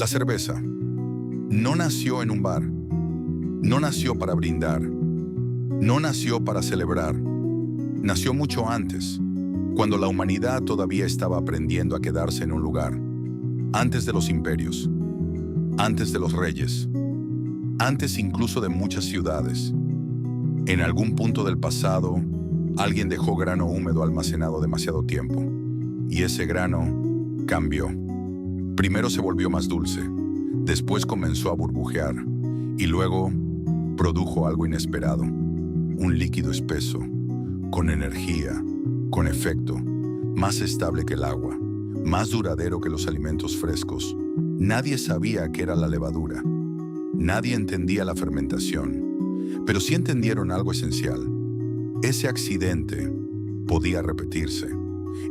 La cerveza no nació en un bar, no nació para brindar, no nació para celebrar, nació mucho antes, cuando la humanidad todavía estaba aprendiendo a quedarse en un lugar, antes de los imperios, antes de los reyes, antes incluso de muchas ciudades. En algún punto del pasado, alguien dejó grano húmedo almacenado demasiado tiempo, y ese grano cambió. Primero se volvió más dulce, después comenzó a burbujear, y luego produjo algo inesperado, un líquido espeso, con energía, con efecto, más estable que el agua, más duradero que los alimentos frescos. Nadie sabía qué era la levadura, nadie entendía la fermentación, pero sí entendieron algo esencial. Ese accidente podía repetirse,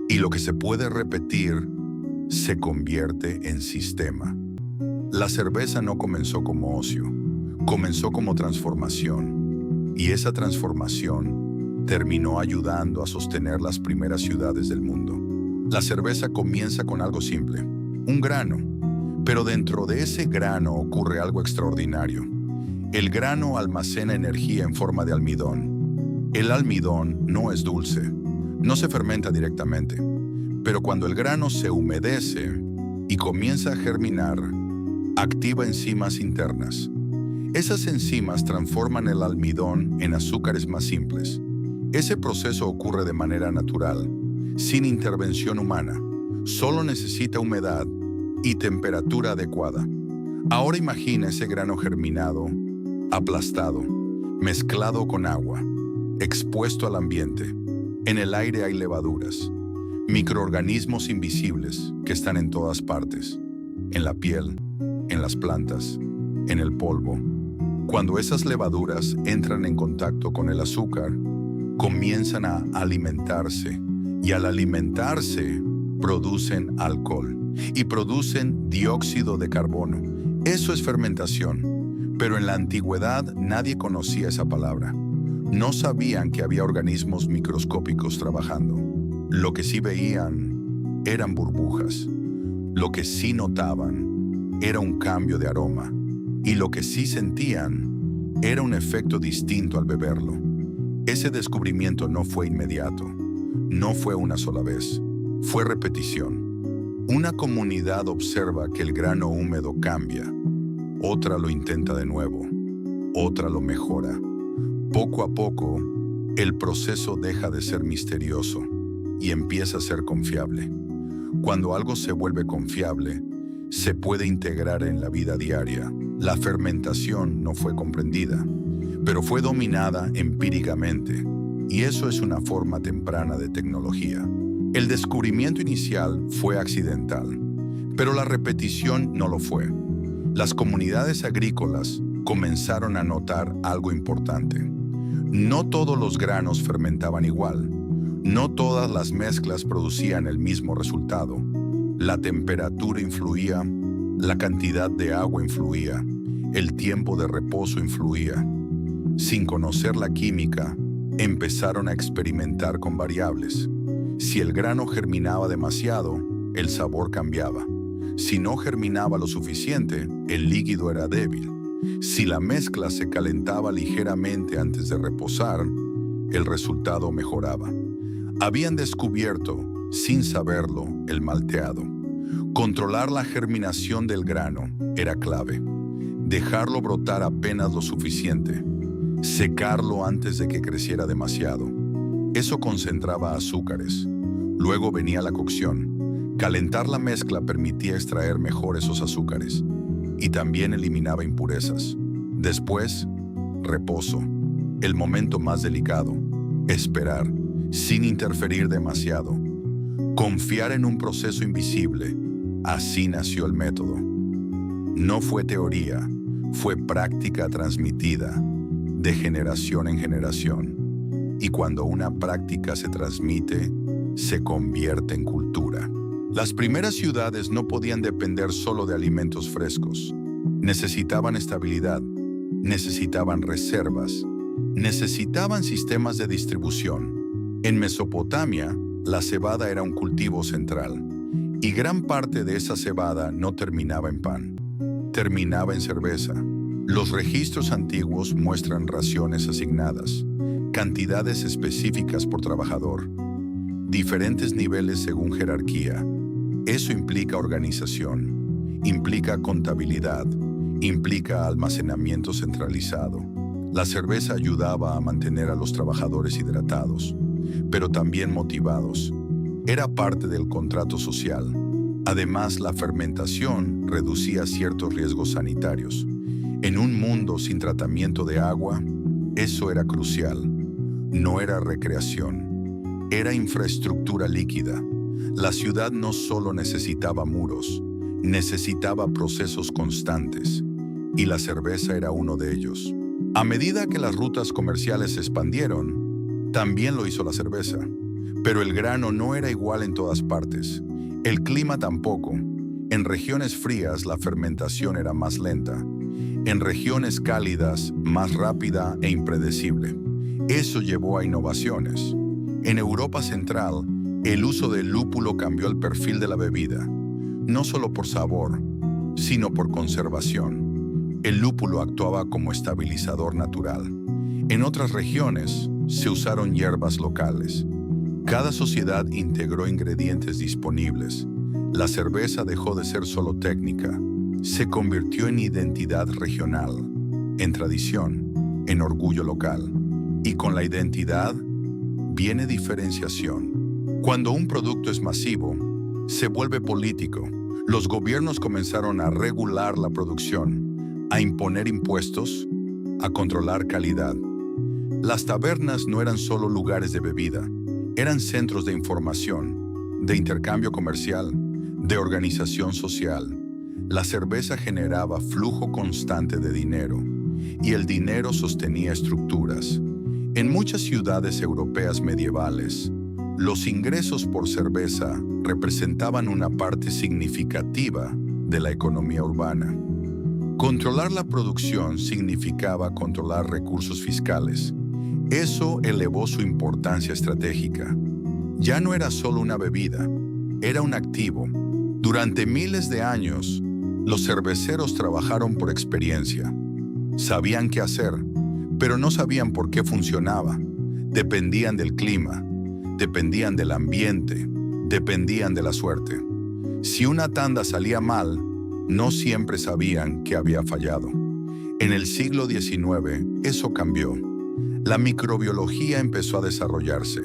y lo que se puede repetir se convierte en sistema. La cerveza no comenzó como ocio, comenzó como transformación, y esa transformación terminó ayudando a sostener las primeras ciudades del mundo. La cerveza comienza con algo simple, un grano, pero dentro de ese grano ocurre algo extraordinario. El grano almacena energía en forma de almidón. El almidón no es dulce, no se fermenta directamente, pero cuando el grano se humedece y comienza a germinar, activa enzimas internas. Esas enzimas transforman el almidón en azúcares más simples. Ese proceso ocurre de manera natural, sin intervención humana. Solo necesita humedad y temperatura adecuada. Ahora imagina ese grano germinado, aplastado, mezclado con agua, expuesto al ambiente. En el aire hay levaduras, microorganismos invisibles que están en todas partes, en la piel, en las plantas, en el polvo. Cuando esas levaduras entran en contacto con el azúcar, comienzan a alimentarse, y al alimentarse producen alcohol y producen dióxido de carbono. Eso es fermentación, pero en la antigüedad nadie conocía esa palabra. No sabían que había organismos microscópicos trabajando. Lo que sí veían eran burbujas. Lo que sí notaban era un cambio de aroma. Y lo que sí sentían era un efecto distinto al beberlo. Ese descubrimiento no fue inmediato. No fue una sola vez. Fue repetición. Una comunidad observa que el grano húmedo cambia. Otra lo intenta de nuevo. Otra lo mejora. Poco a poco, el proceso deja de ser misterioso y empieza a ser confiable. Cuando algo se vuelve confiable, se puede integrar en la vida diaria. La fermentación no fue comprendida, pero fue dominada empíricamente, y eso es una forma temprana de tecnología. El descubrimiento inicial fue accidental, pero la repetición no lo fue. Las comunidades agrícolas comenzaron a notar algo importante. No todos los granos fermentaban igual. No todas las mezclas producían el mismo resultado. La temperatura influía, la cantidad de agua influía, el tiempo de reposo influía. Sin conocer la química, empezaron a experimentar con variables. Si el grano germinaba demasiado, el sabor cambiaba. Si no germinaba lo suficiente, el líquido era débil. Si la mezcla se calentaba ligeramente antes de reposar, el resultado mejoraba. Habían descubierto, sin saberlo, el malteado. Controlar la germinación del grano era clave. Dejarlo brotar apenas lo suficiente. Secarlo antes de que creciera demasiado. Eso concentraba azúcares. Luego venía la cocción. Calentar la mezcla permitía extraer mejor esos azúcares. Y también eliminaba impurezas. Después, reposo. El momento más delicado. Esperar, sin interferir demasiado. Confiar en un proceso invisible. Así nació el método. No fue teoría, fue práctica transmitida, de generación en generación. Y cuando una práctica se transmite, se convierte en cultura. Las primeras ciudades no podían depender solo de alimentos frescos. Necesitaban estabilidad, necesitaban reservas, necesitaban sistemas de distribución. En Mesopotamia, la cebada era un cultivo central. Y gran parte de esa cebada no terminaba en pan, terminaba en cerveza. Los registros antiguos muestran raciones asignadas, cantidades específicas por trabajador, diferentes niveles según jerarquía. Eso implica organización, implica contabilidad, implica almacenamiento centralizado. La cerveza ayudaba a mantener a los trabajadores hidratados, pero también motivados. Era parte del contrato social. Además, la fermentación reducía ciertos riesgos sanitarios. En un mundo sin tratamiento de agua, eso era crucial. No era recreación, era infraestructura líquida. La ciudad no solo necesitaba muros, necesitaba procesos constantes, y la cerveza era uno de ellos. A medida que las rutas comerciales se expandieron, también lo hizo la cerveza. Pero el grano no era igual en todas partes. El clima tampoco. En regiones frías la fermentación era más lenta. En regiones cálidas, más rápida e impredecible. Eso llevó a innovaciones. En Europa Central, el uso del lúpulo cambió el perfil de la bebida, no solo por sabor, sino por conservación. El lúpulo actuaba como estabilizador natural. En otras regiones, se usaron hierbas locales. Cada sociedad integró ingredientes disponibles. La cerveza dejó de ser solo técnica. Se convirtió en identidad regional, en tradición, en orgullo local. Y con la identidad viene diferenciación. Cuando un producto es masivo, se vuelve político. Los gobiernos comenzaron a regular la producción, a imponer impuestos, a controlar calidad. Las tabernas no eran solo lugares de bebida, eran centros de información, de intercambio comercial, de organización social. La cerveza generaba flujo constante de dinero, y el dinero sostenía estructuras. En muchas ciudades europeas medievales, los ingresos por cerveza representaban una parte significativa de la economía urbana. Controlar la producción significaba controlar recursos fiscales. Eso elevó su importancia estratégica. Ya no era solo una bebida, era un activo. Durante miles de años, los cerveceros trabajaron por experiencia. Sabían qué hacer, pero no sabían por qué funcionaba. Dependían del clima, dependían del ambiente, dependían de la suerte. Si una tanda salía mal, no siempre sabían que había fallado. En el siglo XIX, eso cambió. La microbiología empezó a desarrollarse.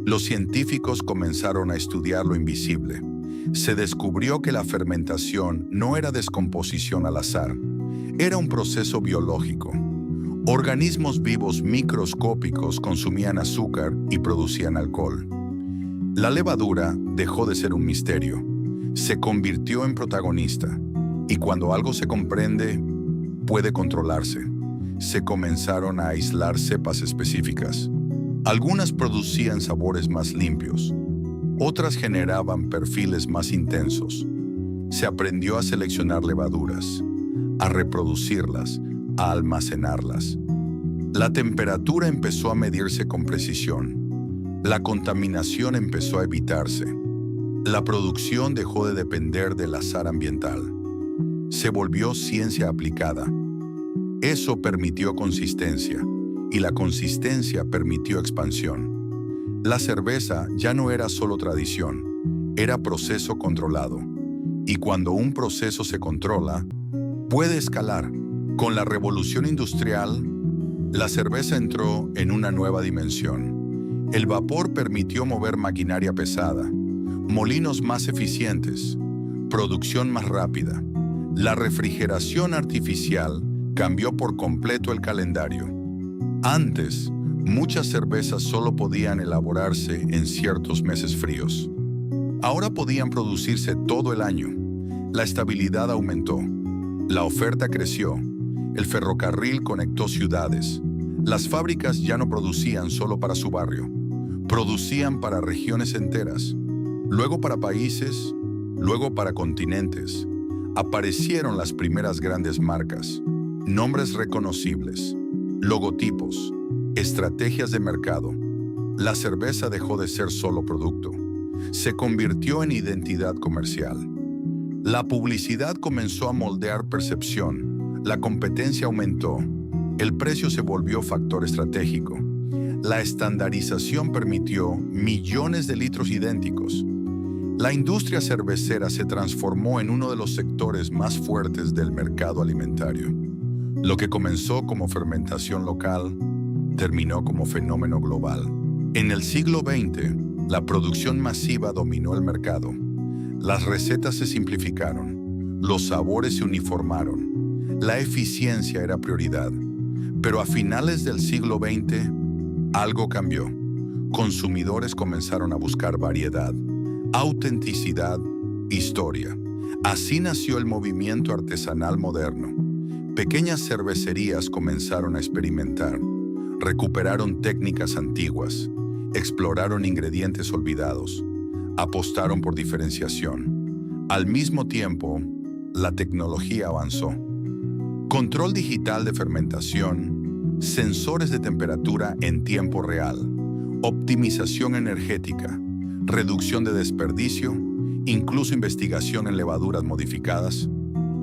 Los científicos comenzaron a estudiar lo invisible. Se descubrió que la fermentación no era descomposición al azar, era un proceso biológico. Organismos vivos microscópicos consumían azúcar y producían alcohol. La levadura dejó de ser un misterio, se convirtió en protagonista, y cuando algo se comprende, puede controlarse. Se comenzaron a aislar cepas específicas. Algunas producían sabores más limpios, otras generaban perfiles más intensos. Se aprendió a seleccionar levaduras, a reproducirlas, a almacenarlas. La temperatura empezó a medirse con precisión. La contaminación empezó a evitarse. La producción dejó de depender del azar ambiental. Se volvió ciencia aplicada. Eso permitió consistencia, y la consistencia permitió expansión. La cerveza ya no era solo tradición, era proceso controlado. Y cuando un proceso se controla, puede escalar. Con la revolución industrial, la cerveza entró en una nueva dimensión. El vapor permitió mover maquinaria pesada, molinos más eficientes, producción más rápida. La refrigeración artificial cambió por completo el calendario. Antes, muchas cervezas solo podían elaborarse en ciertos meses fríos. Ahora podían producirse todo el año. La estabilidad aumentó. La oferta creció. El ferrocarril conectó ciudades. Las fábricas ya no producían solo para su barrio. Producían para regiones enteras. Luego para países, luego para continentes. Aparecieron las primeras grandes marcas. Nombres reconocibles, logotipos, estrategias de mercado. La cerveza dejó de ser solo producto. se convirtió en identidad comercial. La publicidad comenzó a moldear percepción, la competencia aumentó, el precio se volvió factor estratégico. La estandarización permitió millones de litros idénticos. La industria cervecera se transformó en uno de los sectores más fuertes del mercado alimentario. Lo que comenzó como fermentación local, terminó como fenómeno global. En el siglo XX, la producción masiva dominó el mercado. Las recetas se simplificaron, los sabores se uniformaron, la eficiencia era prioridad. Pero a finales del siglo XX, algo cambió. Consumidores comenzaron a buscar variedad, autenticidad, historia. Así nació el movimiento artesanal moderno. Pequeñas cervecerías comenzaron a experimentar, recuperaron técnicas antiguas, exploraron ingredientes olvidados, apostaron por diferenciación. Al mismo tiempo, la tecnología avanzó. Control digital de fermentación, sensores de temperatura en tiempo real, optimización energética, reducción de desperdicio, incluso investigación en levaduras modificadas.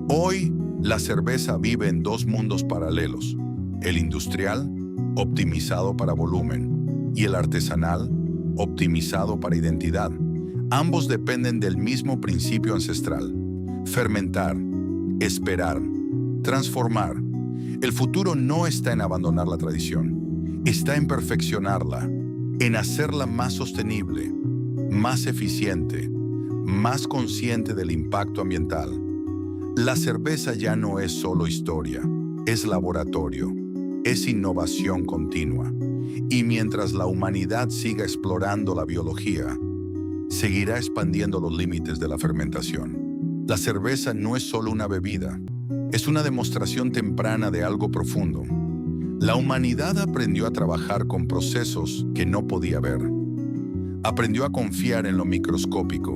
Hoy, la cerveza vive en dos mundos paralelos: el industrial, optimizado para volumen, y el artesanal, optimizado para identidad. Ambos dependen del mismo principio ancestral: fermentar, esperar, transformar. El futuro no está en abandonar la tradición, está en perfeccionarla, en hacerla más sostenible, más eficiente, más consciente del impacto ambiental. La cerveza ya no es solo historia, es laboratorio, es innovación continua. Y mientras la humanidad siga explorando la biología, seguirá expandiendo los límites de la fermentación. La cerveza no es solo una bebida, es una demostración temprana de algo profundo. La humanidad aprendió a trabajar con procesos que no podía ver. Aprendió a confiar en lo microscópico.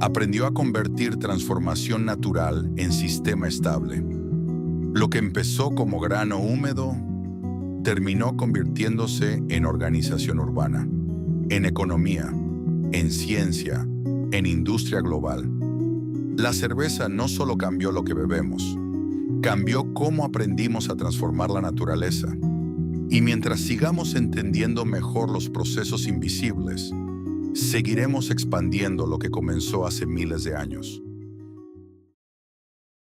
Aprendió a convertir transformación natural en sistema estable. Lo que empezó como grano húmedo terminó convirtiéndose en organización urbana, en economía, en ciencia, en industria global. La cerveza no solo cambió lo que bebemos, cambió cómo aprendimos a transformar la naturaleza. Y mientras sigamos entendiendo mejor los procesos invisibles, seguiremos expandiendo lo que comenzó hace miles de años.